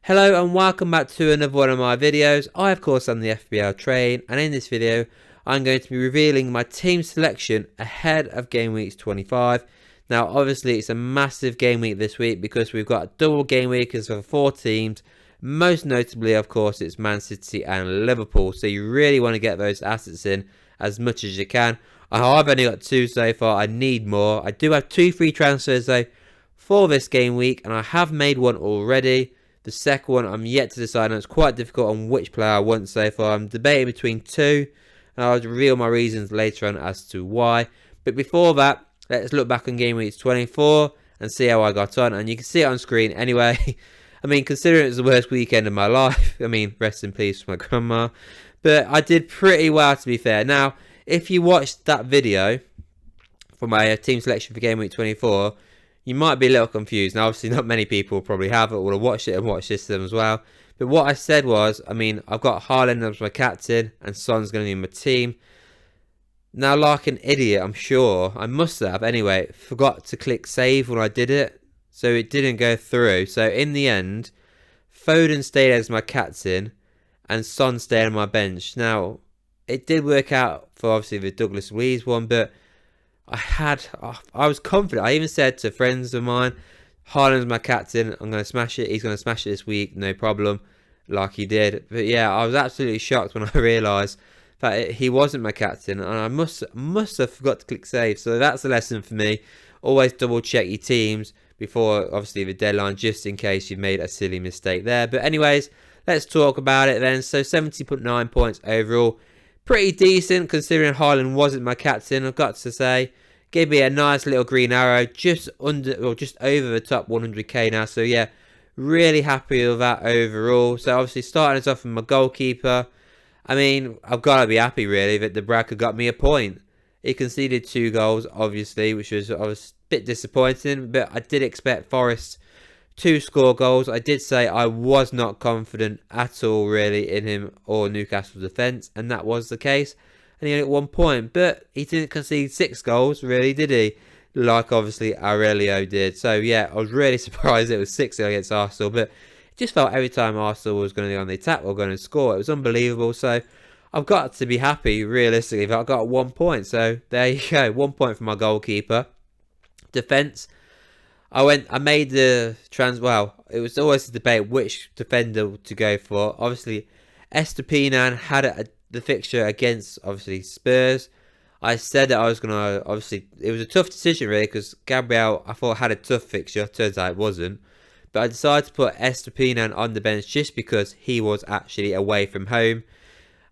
Hello and welcome back to another one of my videos. I of course am the FBL train, and in this video I'm going to be revealing my team selection ahead of game week 25. Now obviously it's a massive game week this week because we've got double game weekers for 4 teams. Most notably of course it's Man City and Liverpool, so you really want to get those assets in as much as you can. I've only got 2 so far. I need more. I do have 2 free transfers though for this game week, and I have made one already. The second one I'm yet to decide on. It's quite difficult on which player I want so far. I'm debating between 2, and I'll reveal my reasons later on as to why. But before that, let's look back on game week 24 and see how I got on. And you can see it on screen anyway. I mean, considering it's the worst weekend of my life, I mean, rest in peace for my grandma. But I did pretty well, to be fair. Now, if you watched that video for my team selection for game week 24, you might be a little confused. Now, obviously, not many people probably have it, would have watched it and watched this as well. But what I said was, I mean, I've got Haaland as my captain, and Son's going to be my team. Now, like an idiot, I'm sure, I must have, anyway, forgot to click save when I did it. So it didn't go through. So in the end, Foden stayed as my captain, and Son stayed on my bench. Now, it did work out for, obviously, the Douglas Luiz one, but I was confident. I even said to friends of mine, Haaland's my captain. I'm going to smash it. He's going to smash it this week. No problem. Like he did. But yeah, I was absolutely shocked when I realised that he wasn't my captain. And I must have forgot to click save. So that's a lesson for me. Always double check your teams before, obviously, the deadline, just in case you've made a silly mistake there. But anyways, let's talk about it then. So 70.9 points overall. Pretty decent considering Haaland wasn't my captain, I've got to say. Gave me a nice little green arrow just under, or just over the top 100k now. So yeah, really happy with that overall. So obviously starting us off with my goalkeeper. I mean, I've got to be happy really that the Bracker got me a point. He conceded 2 goals, obviously, which was a bit disappointing. But I did expect Forest to score goals. I did say I was not confident at all really in him or Newcastle's defence, and that was the case. And he only got 1 point, but he didn't concede 6 goals, really, did he? Like obviously Aurelio did. So yeah, I was really surprised it was 6 against Arsenal, but it just felt every time Arsenal was going to be on the attack or going to score, it was unbelievable. So I've got to be happy realistically that I got 1 point. So there you go, 1 point for my goalkeeper. Defence. I made the well, it was always a debate which defender to go for. Obviously, Estupiñán had the fixture against, obviously, Spurs. I said that I was going to, obviously, it was a tough decision, really, because Gabriel, I thought, had a tough fixture. Turns out it wasn't. But I decided to put Estupiñán on the bench just because he was actually away from home.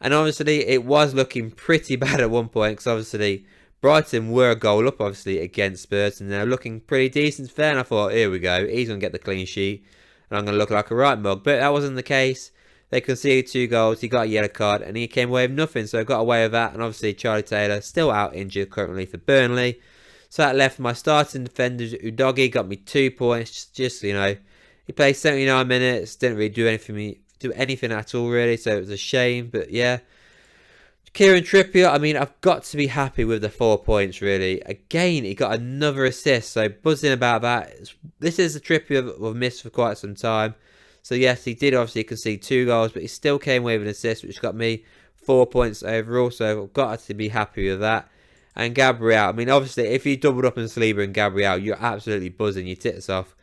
And obviously, it was looking pretty bad at one point, because obviously, Brighton were a goal up, obviously, against Spurs, and they're looking pretty decent fair. And I thought, here we go, he's going to get the clean sheet, and I'm going to look like a right mug. But that wasn't the case. They conceded 2 goals, he got a yellow card, and he came away with nothing, so I got away with that. And obviously, Charlie Taylor still out injured currently for Burnley. So that left my starting defenders. Udogie got me 2 points, just, you know, he played 79 minutes, didn't really do anything at all, really, so it was a shame. But yeah, Kieran Trippier, I mean, I've got to be happy with the 4 points, really. Again, he got another assist, so buzzing about that. This is a Trippier we've missed for quite some time. So yes, he did obviously concede 2 goals, but he still came away with an assist, which got me 4 points overall. So I've got to be happy with that. And Gabriel, I mean, obviously, if you doubled up in Saliba and Gabriel, you're absolutely buzzing your tits off.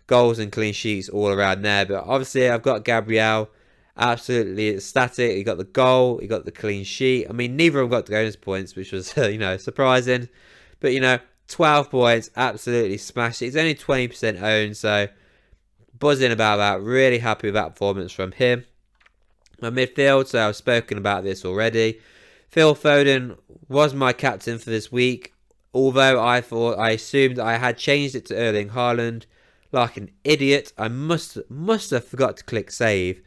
Goals and clean sheets all around there. But obviously, I've got Gabriel absolutely ecstatic. He got the goal, he got the clean sheet. I mean, neither of them got the bonus points, which was, you know, surprising. But, you know, 12 points, absolutely smashed it. He's only 20% owned, so buzzing about that. Really happy with that performance from him. My midfield, so I've spoken about this already. Phil Foden was my captain for this week, although I assumed I had changed it to Erling Haaland. Like an idiot, I must have forgot to click save.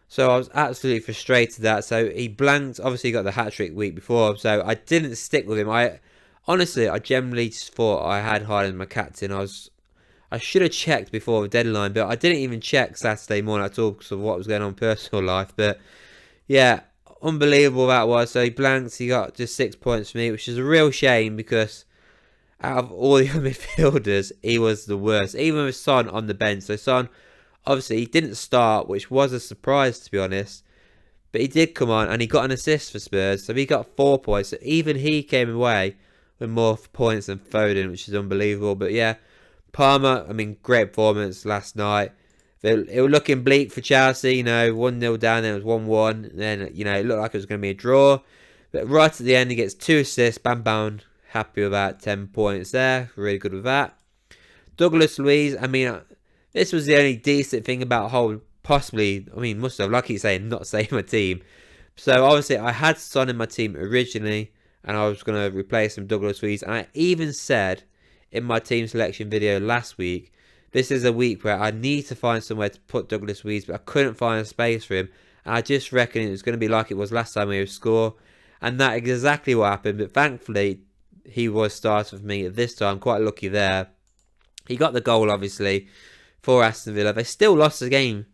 So I was absolutely frustrated that. So he blanked. Obviously, he got the hat-trick week before, so I didn't stick with him. I generally just thought I had Haaland as my captain. I should have checked before the deadline, but I didn't even check Saturday morning at all because of what was going on in personal life. But yeah, unbelievable that was. So he blanked. He got just 6 points for me, which is a real shame because out of all the midfielders, he was the worst. Even with Son on the bench. So Son Obviously, he didn't start, which was a surprise to be honest. But he did come on and he got an assist for Spurs. So he got 4 points. So even he came away with more points than Foden, which is unbelievable. But yeah, Palmer, I mean, great performance last night. It was looking bleak for Chelsea, 1-0 down, then it was 1-1. Then, it looked like it was going to be a draw. But right at the end, he gets 2 assists. Bam, bam. Happy with that. 10 points there. Really good with that. Douglas Luiz, I mean, this was the only decent thing about whole, possibly, I mean, must have, like he's saying, not saving my team. So obviously, I had Son in my team originally, and I was going to replace him with Douglas Luiz. And I even said in my team selection video last week, this is a week where I need to find somewhere to put Douglas Luiz, but I couldn't find a space for him. And I just reckon it was going to be like it was last time he would score. And that is exactly what happened. But thankfully, he was starting for me this time. Quite lucky there. He got the goal, obviously, for Aston Villa. They still lost the game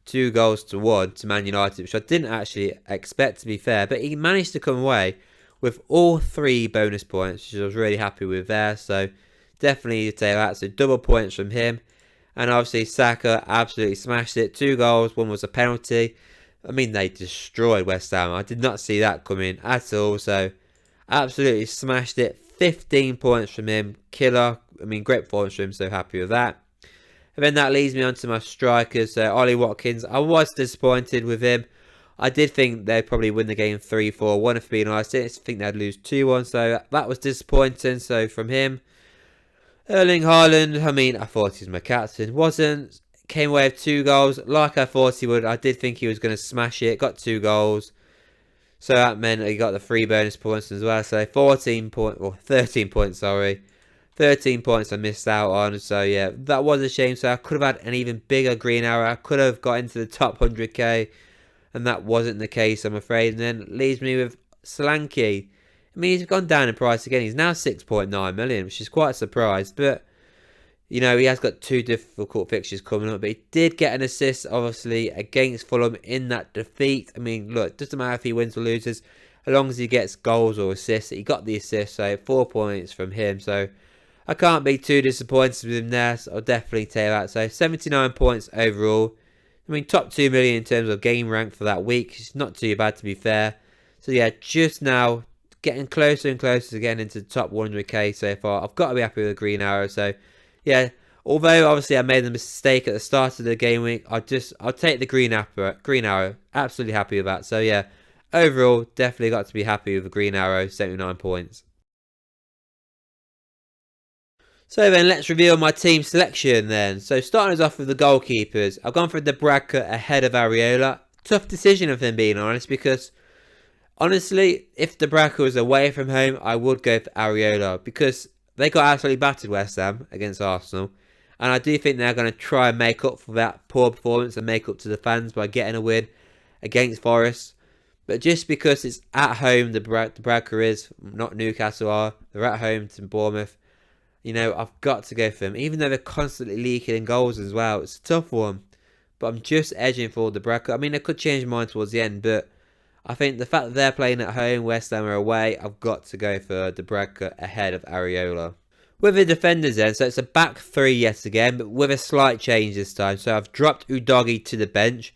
2-1 to Man United, which I didn't actually expect, to be fair. But he managed to come away with all 3 bonus points, which I was really happy with there. So definitely take that. So double points from him. And obviously Saka absolutely smashed it. 2 goals, 1 was a penalty. I mean, they destroyed West Ham. I did not see that coming at all. So absolutely smashed it. 15 points from him. Killer. I mean, great performance from him. So happy with that. And then that leads me on to my strikers. So Ollie Watkins, I was disappointed with him. I did think they'd probably win the game 3-4. If being honest, I didn't think they'd lose 2-1. So that was disappointing. So from him. Erling Haaland, I mean, I thought he was my captain. Wasn't. Came away with 2 goals like I thought he would. I did think he was going to smash it. Got 2 goals. So that meant he got the 3 bonus points as well. So 13 points, sorry. 13 points I missed out on. So yeah, that was a shame. So I could have had an even bigger green arrow. I could have got into the top 100k. And that wasn't the case, I'm afraid. And then it leaves me with Solanke. I mean, he's gone down in price again. He's now 6.9 million, which is quite a surprise. But, he has got 2 difficult fixtures coming up. But he did get an assist, obviously, against Fulham in that defeat. I mean, look, it doesn't matter if he wins or loses, as long as he gets goals or assists. He got the assist, so 4 points from him. So I can't be too disappointed with him there. So I'll definitely take that. So 79 points overall. I mean, top 2 million in terms of game rank for that week. It's not too bad, to be fair. So yeah, just now, getting closer and closer to getting into the top 100k so far. I've got to be happy with the green arrow. So yeah, although obviously I made the mistake at the start of the game week, I'll take the green arrow. Absolutely happy with that. So yeah, overall, definitely got to be happy with the green arrow. 79 points. So then let's reveal my team selection then. So starting us off with the goalkeepers, I've gone for Dubravka ahead of Areola. Tough decision of him, being honest, because honestly, if Dubravka was away from home, I would go for Areola, because they got absolutely battered, West Ham, against Arsenal. And I do think they're going to try and make up for that poor performance and make up to the fans by getting a win against Forest. But just because it's at home, Dubravka is, not Newcastle are, they're at home to Bournemouth. I've got to go for them. Even though they're constantly leaking in goals as well. It's a tough one. But I'm just edging for Dubravka. I mean, I could change mine towards the end. But I think the fact that they're playing at home, West Ham are away, I've got to go for Dubravka ahead of Areola. With the defenders then, so it's a back 3 yet again. But with a slight change this time. So I've dropped Udogie to the bench.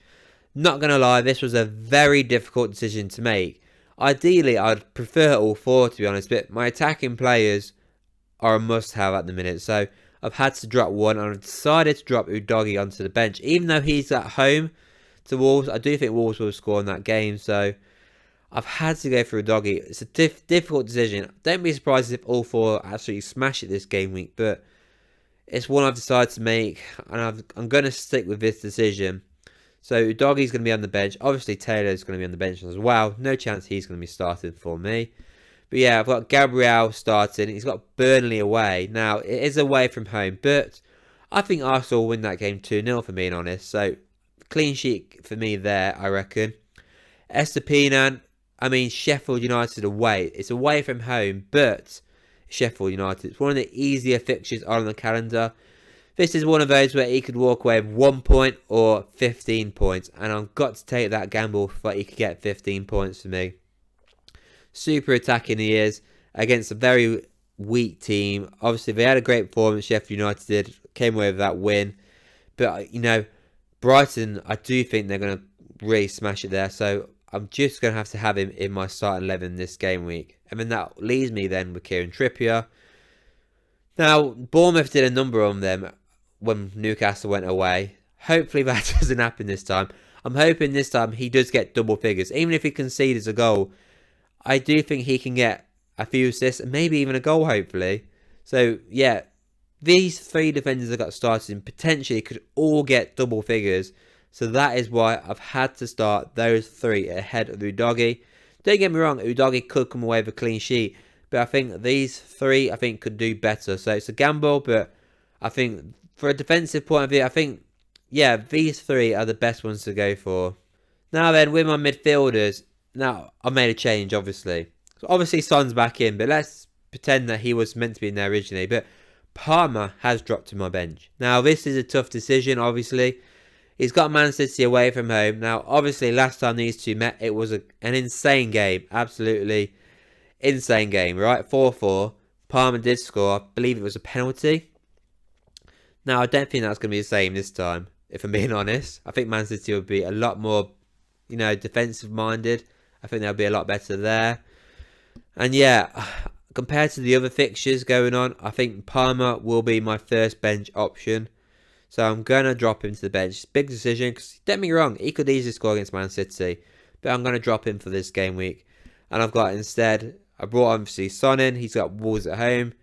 Not going to lie, this was a very difficult decision to make. Ideally, I'd prefer all 4, to be honest. But my attacking players are a must-have at the minute. So I've had to drop one, and I've decided to drop Udogie onto the bench. Even though he's at home to Wolves, I do think Wolves will score in that game. So I've had to go for Udogie. It's a difficult decision. Don't be surprised if all 4 absolutely smash it this game week. But it's one I've decided to make, and I'm going to stick with this decision. So Udogie's going to be on the bench. Obviously, Taylor's going to be on the bench as well. No chance he's going to be starting for me. But yeah, I've got Gabriel starting. He's got Burnley away. Now, it is away from home, but I think Arsenal will win that game 2-0 for being honest. So, clean sheet for me there, I reckon. Estupiñán, I mean, Sheffield United away. It's away from home, but Sheffield United. It's one of the easier fixtures on the calendar. This is one of those where he could walk away with 1 point or 15 points. And I've got to take that gamble that he could get 15 points for me. Super attacking he is against a very weak team. Obviously, they had a great performance. Sheffield United did. Came away with that win. But, Brighton, I do think they're going to really smash it there. So I'm just going to have him in my starting 11 this game week. And then that leaves me then with Kieran Trippier. Now, Bournemouth did a number on them when Newcastle went away. Hopefully that doesn't happen this time. I'm hoping this time he does get double figures. Even if he concedes a goal, I do think he can get a few assists and maybe even a goal, hopefully. So, yeah, these three defenders that got started and potentially could all get double figures. So that is why I've had to start those three ahead of Udogie. Don't get me wrong, Udogie could come away with a clean sheet. But I think these three, could do better. So it's a gamble, but I think for a defensive point of view, I think, yeah, these three are the best ones to go for. Now then, with my midfielders, now I made a change, obviously. So obviously Son's back in, but let's pretend that he was meant to be in there originally. But Palmer has dropped to my bench. Now, this is a tough decision, obviously. He's got Man City away from home. Now, obviously, last time these two met, it was an insane game. Absolutely insane game, right? 4-4. Palmer did score. I believe it was a penalty. Now, I don't think that's going to be the same this time, if I'm being honest. I think Man City will be a lot more, defensive-minded. I think they'll be a lot better there. And yeah, compared to the other fixtures going on, I think Palmer will be my first bench option. So I'm going to drop him to the bench. It's a big decision, because don't get me wrong, he could easily score against Man City. But I'm going to drop him for this game week. And I've got instead, I brought obviously Son in. He's got Wolves at home.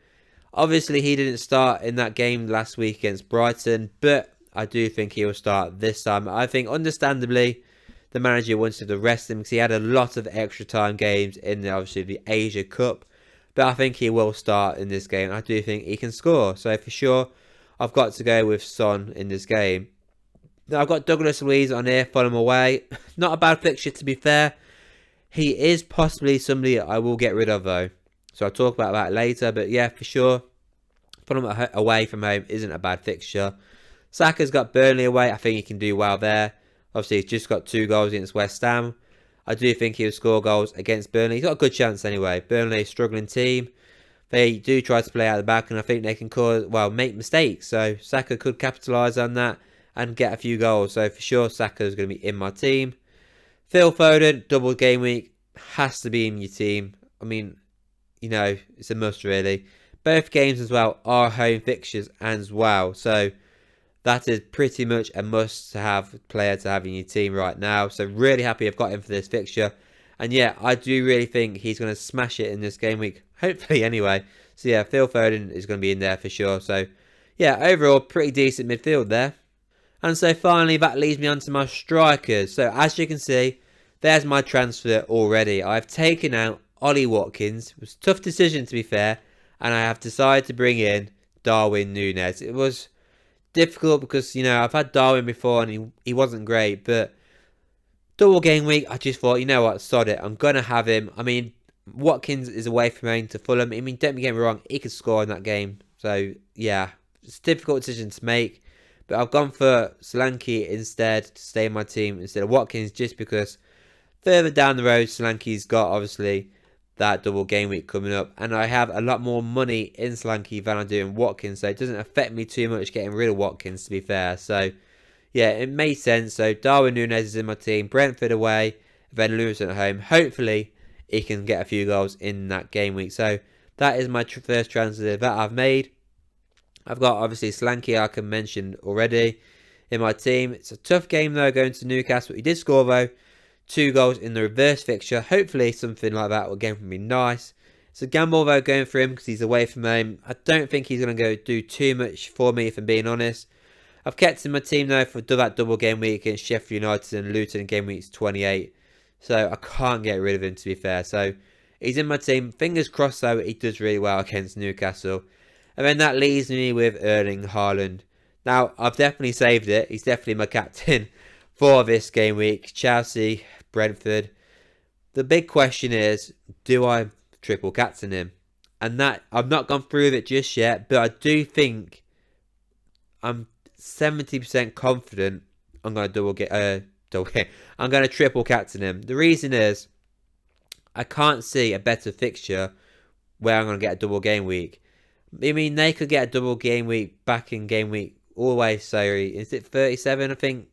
Obviously, he didn't start in that game last week against Brighton, but I do think he will start this time. I think, understandably, the manager wanted to rest him because he had a lot of extra time games in, obviously, the Asia Cup. But I think he will start in this game. I do think he can score. So, for sure, I've got to go with Son in this game. Now, I've got Douglas Luiz on here, Fulham away. Not a bad fixture, to be fair. He is possibly somebody I will get rid of, though. So I'll talk about that later. But yeah, for sure, Fulham away from home isn't a bad fixture. Saka's got Burnley away. I think he can do well there. Obviously, he's just got 2 goals against West Ham. I do think he'll score goals against Burnley. He's got a good chance anyway. Burnley, a struggling team. They do try to play out the back, and I think they can make mistakes. So Saka could capitalise on that and get a few goals. So for sure, Saka is going to be in my team. Phil Foden, double game week, has to be in your team. I mean, it's a must really. Both games as well are home fixtures as well. So that is pretty much a must-have player to have in your team right now. So really happy I've got him for this fixture. And yeah, I do really think he's going to smash it in this game week. Hopefully anyway. So yeah, Phil Foden is going to be in there for sure. So yeah, overall, pretty decent midfield there. And so finally, that leads me on to my strikers. So as you can see, there's my transfer already. I've taken out Ollie Watkins. It was a tough decision, to be fair. And I have decided to bring in Darwin Núñez. It was difficult because, I've had Darwin before and he wasn't great. But double game week, I just thought, you know what, sod it. I'm going to have him. I mean, Watkins is away from home to Fulham. I mean, don't get me wrong, he could score in that game. So, yeah, it's a difficult decision to make. But I've gone for Solanke instead to stay in my team instead of Watkins, just because further down the road, Solanke's got, obviously, that double game week coming up. And I have a lot more money in Solanke than I do in Watkins. So it doesn't affect me too much getting rid of Watkins, to be fair. So, yeah, it made sense. So Darwin Núñez is in my team. Brentford away. Then Luton at home. Hopefully, he can get a few goals in that game week. So that is my first transfer that I've made. I've got, obviously, Solanke, I can mention already, in my team. It's a tough game, though, going to Newcastle. He did score, though. 2 goals in the reverse fixture. Hopefully, something like that again would be nice. It's a gamble, though, going for him because he's away from home. I don't think he's going to go do too much for me, if I'm being honest. I've kept him in my team, though, for that double game week against Sheffield United and Luton game week 28. So I can't get rid of him, to be fair. So he's in my team. Fingers crossed, though, he does really well against Newcastle. And then that leaves me with Erling Haaland. Now, I've definitely saved it. He's definitely my captain for this game week. Chelsea, Brentford. The big question is, do I triple captain him? And that, I've not gone through it just yet, but I do think I'm 70% confident I'm going to I'm going to triple captain him. The reason is, I can't see a better fixture where I'm going to get a double game week. I mean, they could get a double game week back in game week all the way, sorry. Is it 37, I think?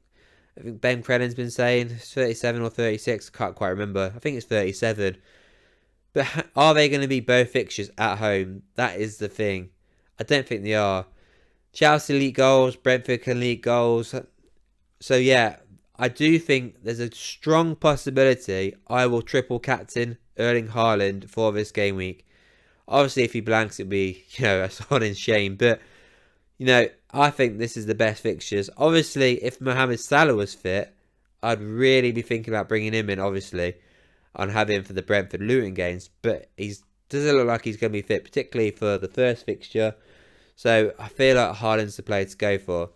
I think Ben Crennan's been saying it's 37 or 36. I can't quite remember. I think it's 37. But are they going to be both fixtures at home? That is the thing. I don't think they are. Chelsea lead goals, Brentford can lead goals. So yeah, I do think there's a strong possibility I will triple captain Erling Haaland for this game week. Obviously, if he blanks, it'd be, a sodding shame. But, I think this is the best fixtures. Obviously, if Mohamed Salah was fit, I'd really be thinking about bringing him in, obviously, and have him for the Brentford Luton games. But he doesn't look like he's going to be fit, particularly for the first fixture. So I feel like Haaland's the player to go for.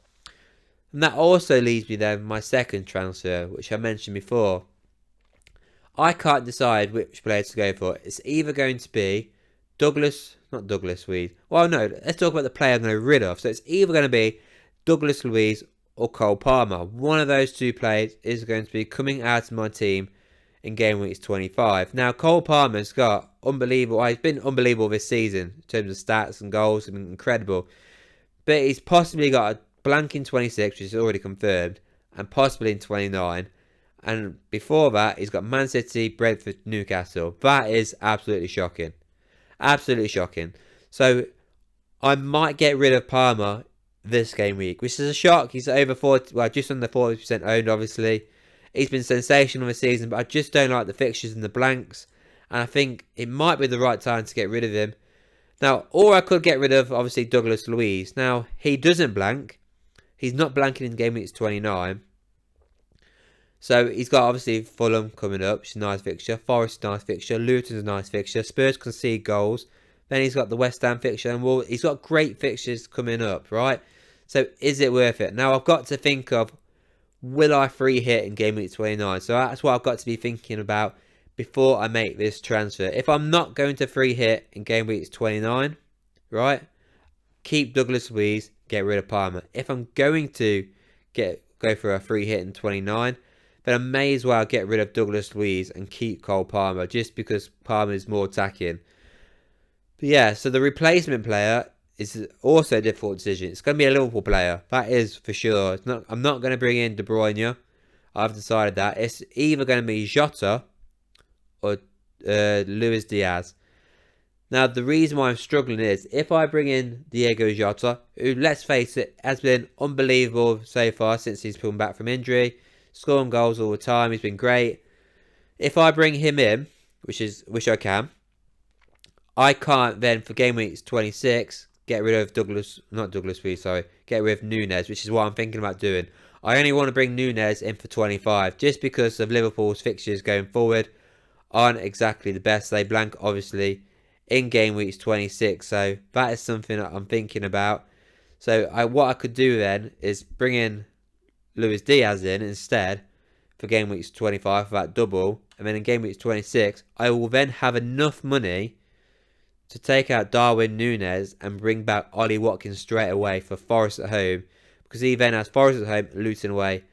And that also leads me then my second transfer, which I mentioned before. I can't decide which player to go for. It's either going to be not Douglas Luiz. Well, no, let's talk about the player I'm going to get rid of. So it's either going to be Douglas Luiz or Cole Palmer. One of those two players is going to be coming out of my team in game week 25. Now, Cole Palmer's got unbelievable. He's been unbelievable this season in terms of stats and goals. He's been incredible. But he's possibly got a blank in 26, which is already confirmed, and possibly in 29. And before that, he's got Man City, Brentford, Newcastle. That is absolutely shocking. Absolutely shocking. So I might get rid of Palmer this game week, which is a shock. He's over 40, just under 40% owned, obviously. He's been sensational this season, but I just don't like the fixtures and the blanks. And I think it might be the right time to get rid of him. Now, or I could get rid of, obviously, Douglas Luiz. Now, he doesn't blank. He's not blanking in game week 29. So he's got obviously Fulham coming up, which is a nice fixture. Forest, nice fixture. Luton's a nice fixture. Spurs concede goals. Then he's got the West Ham fixture, and he's got great fixtures coming up, right? So is it worth it? Now I've got to think of, will I free hit in game week 29? So that's what I've got to be thinking about before I make this transfer. If I'm not going to free hit in game week 29, right? Keep Douglas Luiz, get rid of Palmer. If I'm going to go for a free hit in 29, then I may as well get rid of Douglas Luiz and keep Cole Palmer, just because Palmer is more attacking. But yeah, so the replacement player is also a difficult decision. It's going to be a Liverpool player, that is for sure. I'm not going to bring in De Bruyne. I've decided that. It's either going to be Jota or Luis Diaz. Now, the reason why I'm struggling is, if I bring in Diego Jota, who, let's face it, has been unbelievable so far since he's come back from injury, scoring goals all the time, he's been great. If I bring him in, which I can, I can't then, for game week 26, get rid of get rid of Nunez, which is what I'm thinking about doing. I only want to bring Nunez in for 25, just because of Liverpool's fixtures going forward aren't exactly the best. They blank, obviously, in game weeks 26, so that is something that I'm thinking about. So what I could do then is bring in Luis Diaz in instead for game weeks 25 for that double, and then in game weeks 26 I will then have enough money to take out Darwin Núñez and bring back Ollie Watkins straight away for Forest at home, because he then has Forest at home, Luton away.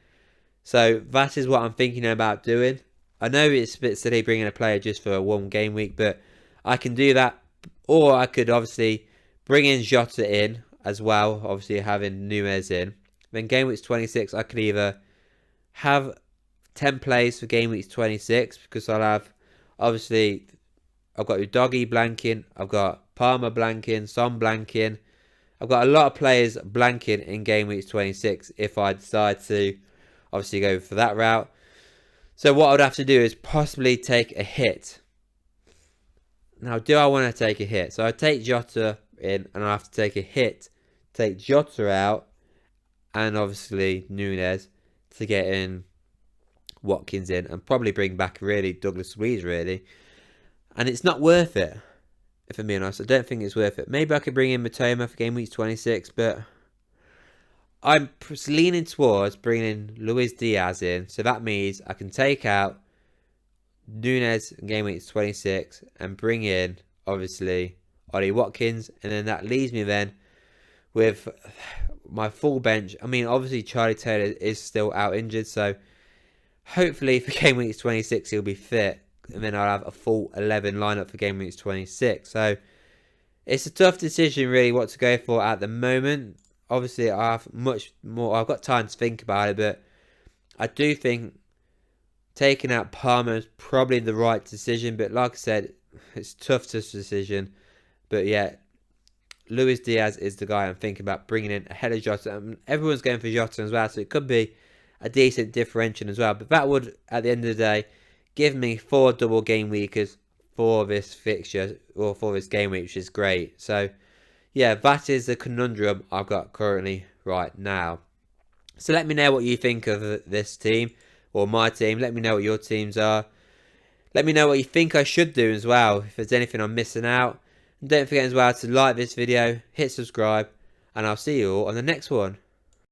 So that is what I'm thinking about doing. I know it's a bit silly bringing a player just for one game week, but I can do that. Or I could obviously bring in Jota in as well, obviously having Núñez in. Then game week 26, I could either have 10 plays for game week 26, because I'll have, obviously, I've got Udogie blanking, I've got Palmer blanking, Son blanking. I've got a lot of players blanking in game week 26 if I decide to obviously go for that route. So what I would have to do is possibly take a hit. Now, do I want to take a hit? So I take Jota in, and I have to take a hit, take Jota out, and obviously Núñez to get in Watkins in, and probably bring back really Douglas Luiz really. And it's not worth it, if I'm being honest. I don't think it's worth it. Maybe I could bring in Matoma for game week 26, but I'm leaning towards bringing Luis Diaz in. So that means I can take out Núñez in game week 26 and bring in, obviously, Ollie Watkins. And then that leaves me then with my full bench. I mean, obviously, Charlie Taylor is still out injured. So hopefully for game week 26, he'll be fit. And then I'll have a full 11 lineup for game week 26. So it's a tough decision, really, what to go for at the moment. Obviously, I have much more. I've got time to think about it, but I do think taking out Palmer is probably the right decision, but like I said, it's tough to decision. But yeah, Luis Diaz is the guy I'm thinking about bringing in ahead of Jota. Everyone's going for Jota as well, so it could be a decent differential as well. But that would, at the end of the day, give me 4 double game weekers for this fixture, or for this game week, which is great. So yeah, that is the conundrum I've got currently right now. So let me know what you think of this team, or my team. Let me know what your teams are. Let me know what you think I should do as well, if there's anything I'm missing out. And don't forget as well to like this video, hit subscribe, and I'll see you all on the next one.